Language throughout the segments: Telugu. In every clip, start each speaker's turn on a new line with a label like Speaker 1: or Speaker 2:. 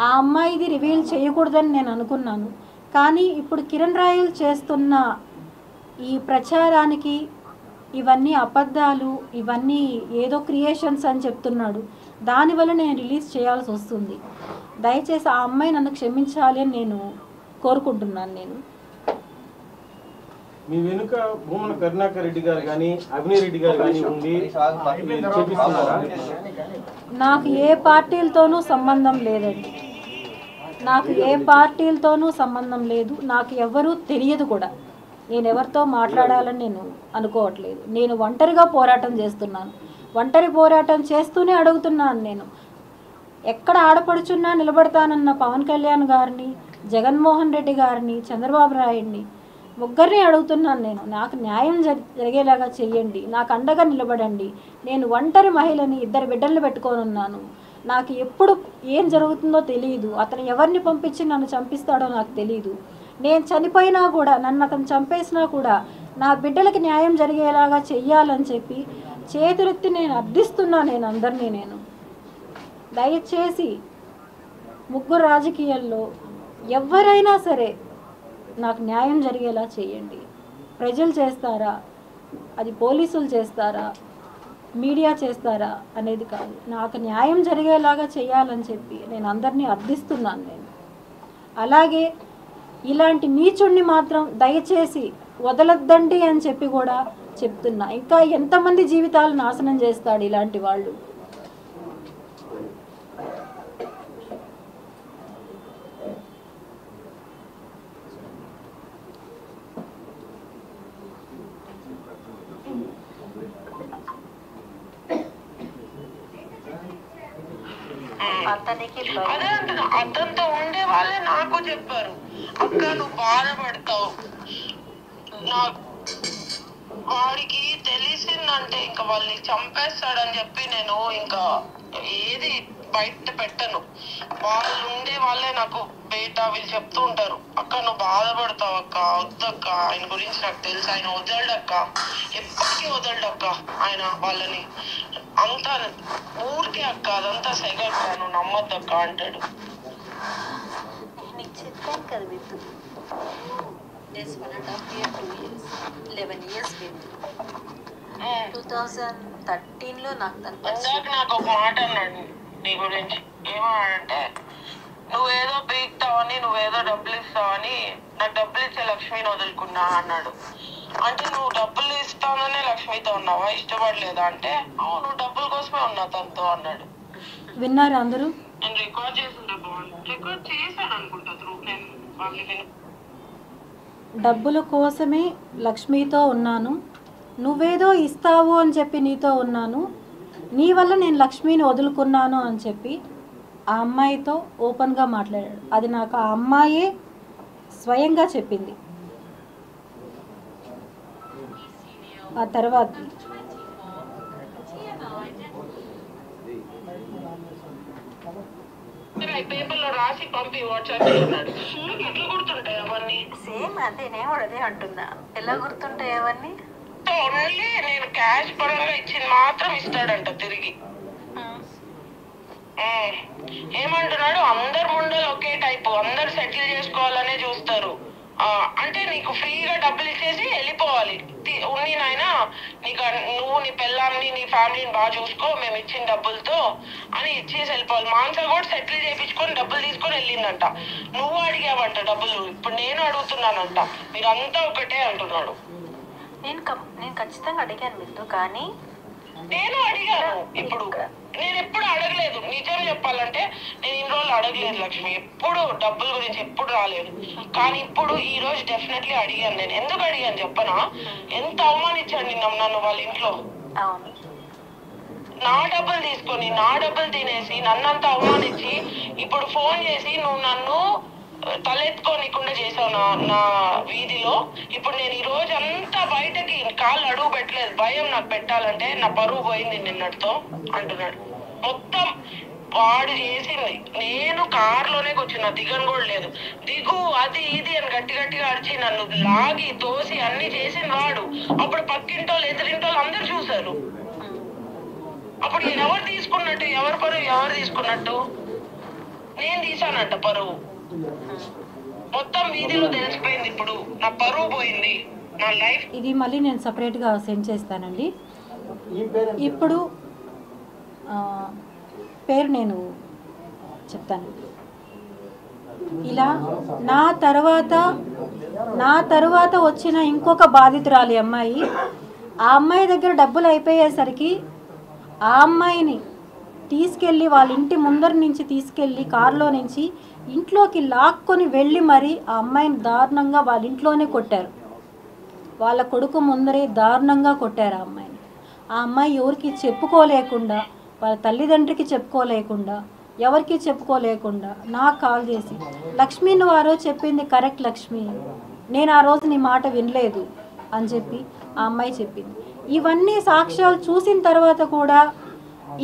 Speaker 1: ఆ అమ్మాయిది రివీల్ చేయకూడదని నేను అనుకున్నాను. కానీ ఇప్పుడు కిరణ్ రాయల్ చేస్తున్న ఈ ప్రచారానికి ఇవన్నీ అబద్ధాలు, ఇవన్నీ ఏదో క్రియేషన్స్ అని చెప్తున్నాడు. దానివల్ల నేను రిలీజ్ చేయాల్సి వస్తుంది. దయచేసి ఆ అమ్మాయి నన్ను క్షమించాలి అని నేను కోరుకుంటున్నాను. నేను
Speaker 2: మీ వెనుక భూమన కరుణాకర్ రెడ్డి గారు కానీ అభినయ్ రెడ్డి గారు కానీ ఉండి చేపిస్తున్నారా?
Speaker 1: నాకు ఏ పార్టీలతోనూ సంబంధం లేదండి. నాకు ఏ పార్టీలతోనూ సంబంధం లేదు. నాకు ఎవరూ తెలియదు కూడా. నేను ఎవరితో మాట్లాడాలని నేను అనుకోవట్లేదు. నేను ఒంటరిగా పోరాటం చేస్తున్నాను. ఒంటరి పోరాటం చేస్తూనే అడుగుతున్నాను. నేను ఎక్కడ ఆడపడుచున్నా నిలబడతానన్న పవన్ కళ్యాణ్ గారిని, జగన్మోహన్ రెడ్డి గారిని, చంద్రబాబు నాయుడిని ముగ్గురిని అడుగుతున్నాను. నేను నాకు న్యాయం జరిగేలాగా చెయ్యండి, నాకు అండగా నిలబడండి. నేను ఒంటరి మహిళని, 2 బిడ్డలను పెట్టుకొని ఉన్నాను. నాకు ఎప్పుడు ఏం జరుగుతుందో తెలియదు. అతను ఎవరిని పంపించి నన్ను చంపిస్తాడో నాకు తెలియదు. నేను చనిపోయినా కూడా, నన్ను అతను చంపేసినా కూడా నా బిడ్డలకి న్యాయం జరిగేలాగా చెయ్యాలని చెప్పి చేతులెత్తి నేను అర్థిస్తున్నా. నేను అందరినీ నేను దయచేసి ముగ్గురు రాజకీయాల్లో ఎవరైనా సరే నాకు న్యాయం జరిగేలా చేయండి. ప్రజలు చేస్తారా, అది పోలీసులు చేస్తారా, మీడియా చేస్తారా అనేది కాదు, నాకు న్యాయం జరిగేలాగా చేయాలని చెప్పి నేను అందరినీ అర్థిస్తున్నాను. నేను అలాగే ఇలాంటి నీచుణ్ణి మాత్రం దయచేసి వదలొద్దండి అని చెప్పి కూడా చెప్తున్నా. ఇంకా ఎంతమంది జీవితాలు నాశనం చేస్తాడు ఇలాంటి వాళ్ళు.
Speaker 3: అదే అంటున్నా, అతనితో ఉండే వాళ్ళే నాకు చెప్పారు, అక్క నువ్వు బాధపడతావు, నాకు వాడికి తెలిసిందంటే ఇంకా వాళ్ళని చంపేస్తాడని చెప్పి నేను ఇంకా ఏది బయట పెట్టను. వాళ్ళు ఉండే వాళ్ళే నాకు బయట వీళ్ళు చెప్తూ ఉంటారు, అక్క నువ్వు బాధపడతావు అక్క, వద్దక్క, ఆయన గురించి నాకు తెలుసు, ఆయన వదలడక్క, ఎప్పటికీ వదలడక్క ఆయన వాళ్ళని, అంతా ఊరికే అక్క, అదంతా సెగక్క, నువ్వు నమ్మద్దక్క అంటాడు.
Speaker 4: నీకు చెప్పాను కదా విత్తు, 1.5 year 2 years 11 years విత్తు. 2013లో నాకు
Speaker 3: నాకు ఒక మాట అన్నాడు నీ గురించి, ఏమన్నాడంటే నువ్వేదో పీక్తావని, నువ్వేదో డబ్బులు ఇస్తావని, నాకు డబ్బులు ఇచ్చే లక్ష్మిని వదులుకున్నా అన్నాడు. అంటే నువ్వు డబ్బులు ఇస్తాననే లక్ష్మితో ఉన్నావా, ఇష్టపడలేదా అంటే అవును డబ్బుల కోసమే ఉన్నా తనతో అన్నాడు.
Speaker 1: విన్నారు అందరూ?
Speaker 3: నేను రికార్డ్ చేసిందా బాగుంది, రికార్డ్ చేశాను అనుకుంటా త్రూ, నేను వాళ్ళని
Speaker 1: డబ్బుల కోసమే లక్ష్మితో ఉన్నాను, నువ్వేదో ఇస్తావు అని చెప్పి నీతో ఉన్నాను, నీ వల్ల నేను లక్ష్మిని వదులుకున్నాను అని చెప్పి ఆ అమ్మాయితో ఓపెన్గా మాట్లాడాడు. అది నాకు ఆ అమ్మాయే స్వయంగా చెప్పింది. ఆ తర్వాత
Speaker 3: పేపర్లో రాసి పంపి వాట్సాప్ అన్నాడు. ఎట్లా గుర్తుంటాయి అవన్నీ?
Speaker 4: సేమ్ అదే, నేను కూడా అదే అంటున్నా, ఎలా గుర్తుంటాయి అవన్నీ?
Speaker 3: ఓన్లీ నేను క్యాష్ పరంగా ఇచ్చింది మాత్రం ఇస్తాడంట తిరిగి. ఏమంటున్నాడు, అందరు ముండలు ఒకే టైపు, అందరు సెటిల్ చేసుకోవాలనే చూస్తారు, అంటే నీకు ఫ్రీగా డబ్బులు ఇచ్చేసి వెళ్ళిపోవాలి, ఉన్ని నాయన నీకు, నువ్వు నీ పెళ్ళాన్ని నీ ఫ్యామిలీని బాగా చూసుకో, మేము ఇచ్చిన డబ్బులతో అని ఇచ్చేసి వెళ్ళిపోవాలి. మాన్సా కూడా సెటిల్ చేయించుకొని డబ్బులు తీసుకొని వెళ్ళిందంట. నువ్వు అడిగావంట డబ్బులు, ఇప్పుడు నేను అడుగుతున్నానంట, మీరంతా ఒకటే అంటున్నాడు.
Speaker 4: నేను ఖచ్చితంగా అడిగాను విత్తు, కానీ
Speaker 3: నేను అడిగాను. ఇప్పుడు నేను ఎప్పుడు అడగలేదు, నిజం చెప్పాలంటే నేను ఇన్ని రోజులు అడగలేదు లక్ష్మి, ఎప్పుడు డబ్బుల గురించి ఎప్పుడు రాలేదు. కానీ ఇప్పుడు ఈ రోజు డెఫినెట్లీ అడిగాను. నేను ఎందుకు అడిగాను చెప్పనా, ఎంత అవమానించాడు నన్ను వాళ్ళ ఇంట్లో. నా డబ్బులు తీసుకొని, నా డబ్బులు తినేసి, నన్నంతా అవమానించి, ఇప్పుడు ఫోన్ చేసి నువ్వు నన్ను తలెత్తుకోనికుండా చేసావు నా వీధిలో. ఇప్పుడు నేను ఈ రోజు అంతా బయటకి కాళ్ళు అడుగు పెట్టలేదు, భయం నాకు పెట్టాలంటే, నా పరువు పోయింది నిన్నటితో అంటున్నాడు. మొత్తం వాడు చేసింది, నేను కారులోనే కూర్చున్నా, దిగను కూడా లేదు, దిగు అది ఇది అని గట్టిగా అరిచి నన్ను లాగి తోసి అన్ని చేసింది వాడు. అప్పుడు పక్కింటోళ్ళు ఎదురింటోళ్ళు అందరు చూసారు. అప్పుడు ఎవరు తీసుకున్నట్టు, ఎవరి పరువు ఎవరు తీసుకున్నట్టు? నేను తీసానంట పరువు. మొత్తం వీధిలో తెలిసిపోయింది. ఇప్పుడు నా పరువు పోయింది, నా లైఫ్.
Speaker 1: ఇది మళ్ళీ నేను సపరేట్గా సెండ్ చేస్తానండి. ఇప్పుడు పేరు నేను చెప్తాను. ఇలా నా తర్వాత వచ్చిన ఇంకొక బాధితురాలి అమ్మాయి, ఆ అమ్మాయి దగ్గర డబ్బులు అయిపోయేసరికి ఆ అమ్మాయిని తీసుకెళ్ళి వాళ్ళ ఇంటి ముందర నుంచి తీసుకెళ్ళి కారులో నుంచి ఇంట్లోకి లాక్కొని వెళ్ళి మరి ఆ అమ్మాయిని దారుణంగా వాళ్ళ ఇంట్లోనే కొట్టారు. వాళ్ళ కొడుకు ముందరే దారుణంగా కొట్టారు ఆ అమ్మాయిని. ఆ అమ్మాయి ఎవరికి చెప్పుకోలేకుండా, వాళ్ళ తల్లిదండ్రికి చెప్పుకోలేకుండా, ఎవరికి చెప్పుకోలేకుండా నాకు కాల్ చేసి, లక్ష్మి నువ్వు ఆ రోజు చెప్పింది కరెక్ట్ లక్ష్మి, నేను ఆ రోజు నీ మాట వినలేదు అని చెప్పి ఆ అమ్మాయి చెప్పింది. ఇవన్నీ సాక్ష్యాలు చూసిన తర్వాత కూడా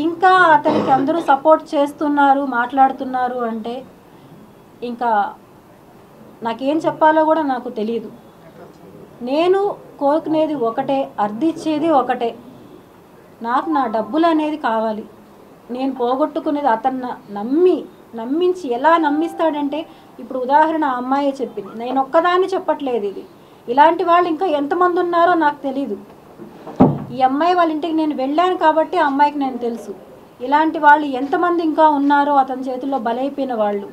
Speaker 1: ఇంకా అతనికి అందరూ సపోర్ట్ చేస్తున్నారు, మాట్లాడుతున్నారు అంటే ఇంకా నాకేం చెప్పాలో కూడా నాకు తెలియదు. నేను కోరుకునేది ఒకటే, అర్థిచ్చేది ఒకటే, నాకు నా డబ్బులు అనేది కావాలి. నేను పోగొట్టుకునేది అతన్ని నమ్మించి ఎలా నమ్మిస్తాడంటే, ఇప్పుడు ఉదాహరణ ఆ అమ్మాయి చెప్పింది, నేను ఒక్కదాన్ని చెప్పట్లేదు, ఇది ఇలాంటి వాళ్ళు ఇంకా ఎంతమంది ఉన్నారో నాకు తెలీదు. ఈ అమ్మాయి వాళ్ళ ఇంటికి నేను వెళ్ళాను కాబట్టి ఆ అమ్మాయికి నేను తెలుసు. ఇలాంటి వాళ్ళు ఎంతమంది ఇంకా ఉన్నారో అతని చేతుల్లో బలైపోయిన వాళ్ళు.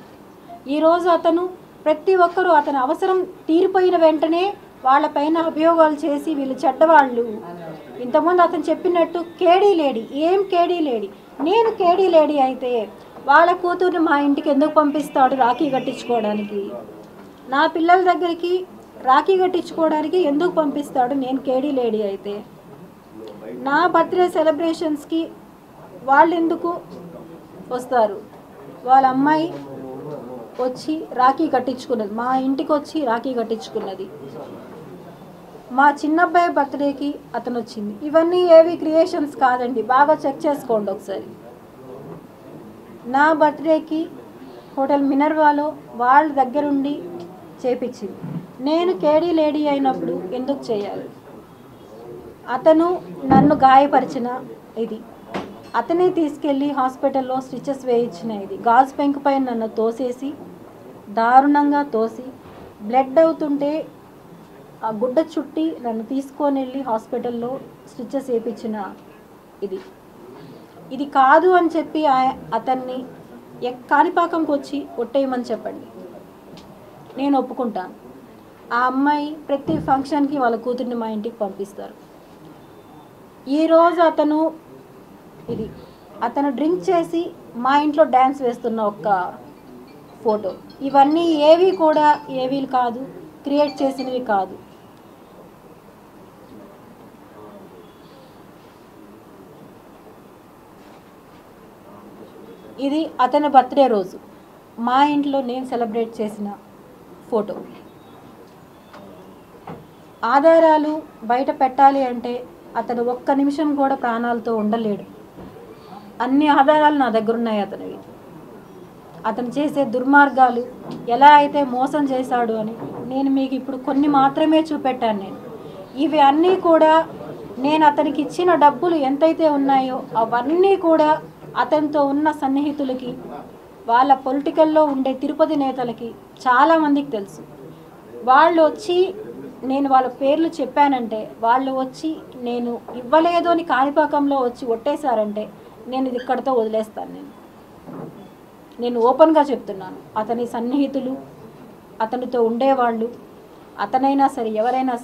Speaker 1: ఈరోజు అతను ప్రతి ఒక్కరూ అతని అవసరం తీరిపోయిన వెంటనే వాళ్ళపైన అభియోగాలు చేసి వీళ్ళు చెడ్డవాళ్ళు. ఇంతకుముందు అతను చెప్పినట్టు కేడీ లేడీ, ఏం కేడీ లేడీ, నేను కేడీ లేడీ అయితే వాళ్ళ కూతుర్ని మా ఇంటికి ఎందుకు పంపిస్తాడు రాఖీ కట్టించుకోవడానికి? నా పిల్లల దగ్గరికి రాఖీ కట్టించుకోవడానికి ఎందుకు పంపిస్తాడు నేను కేడీ లేడీ అయితే? నా బర్త్డే సెలబ్రేషన్స్కి వాళ్ళు ఎందుకు వస్తారు? వాళ్ళ అమ్మాయి వచ్చి రాఖీ కట్టించుకున్నది, మా ఇంటికి వచ్చి రాఖీ కట్టించుకున్నది. మా చిన్నబ్బాయి బర్త్డేకి అతను వచ్చింది. ఇవన్నీ ఏవి క్రియేషన్స్ కాదండి, బాగా చెక్ చేసుకోండి ఒకసారి. నా బర్త్డేకి హోటల్ మినర్వాలో వాళ్ళ దగ్గరుండి చేపించింది. నేను కేడీ లేడీ అయినప్పుడు ఎందుకు చేయాలి? అతను నన్ను గాయపరిచిన ఇది, అతనే తీసుకెళ్ళి హాస్పిటల్లో స్టిచెస్ వేయించిన ఇది, గాజు పెంకు పైన నన్ను తోసేసి దారుణంగా తోసి బ్లడ్ అవుతుంటే ఆ గుడ్డ చుట్టి నన్ను తీసుకొని వెళ్ళి హాస్పిటల్లో స్టిచెస్ వేయించిన ఇది కాదు అని చెప్పి అతన్ని కాణిపాకంకి వచ్చి ఒట్టేయమని చెప్పండి, నేను ఒప్పుకుంటాను. ఆ అమ్మాయి ప్రతి ఫంక్షన్కి వాళ్ళ కూతుర్ని మా ఇంటికి పంపిస్తారు. ఈరోజు అతను డ్రింక్ చేసి మా ఇంట్లో డ్యాన్స్ వేస్తున్న ఒక్క ఫోటో, ఇవన్నీ ఏవి కాదు, క్రియేట్ చేసినవి కాదు. ఇది అతని బర్త్డే రోజు మా ఇంట్లో నేను సెలబ్రేట్ చేసిన ఫోటో. ఆధారాలు బయట పెట్టాలి అంటే అతను ఒక్క నిమిషం కూడా ప్రాణాలతో ఉండలేడు. అన్ని ఆధారాలు నా దగ్గర ఉన్నాయి అతనివి. అతను చేసే దుర్మార్గాలు ఎలా అయితే మోసం చేశాడు అని నేను మీకు ఇప్పుడు కొన్ని మాత్రమే చూపెట్టాను. ఇవి అన్నీ కూడా నేను అతనికి ఇచ్చిన డబ్బులు ఎంతైతే ఉన్నాయో అవన్నీ కూడా అతనితో ఉన్న సన్నిహితులకి, వాళ్ళ పొలిటికల్లో ఉండే తిరుపతి నేతలకి చాలామందికి తెలుసు. వాళ్ళు వచ్చి నేను వాళ్ళ పేర్లు చెప్పానంటే, వాళ్ళు వచ్చి నేను ఇవ్వలేదు అని కాణిపాకంలో వచ్చి ఒట్టేశారంటే నేను ఇది ఇక్కడితో వదిలేస్తాను. నేను ఓపెన్గా చెప్తున్నాను. అతని సన్నిహితులు, అతనితో ఉండేవాళ్ళు, అతనైనా సరే ఎవరైనా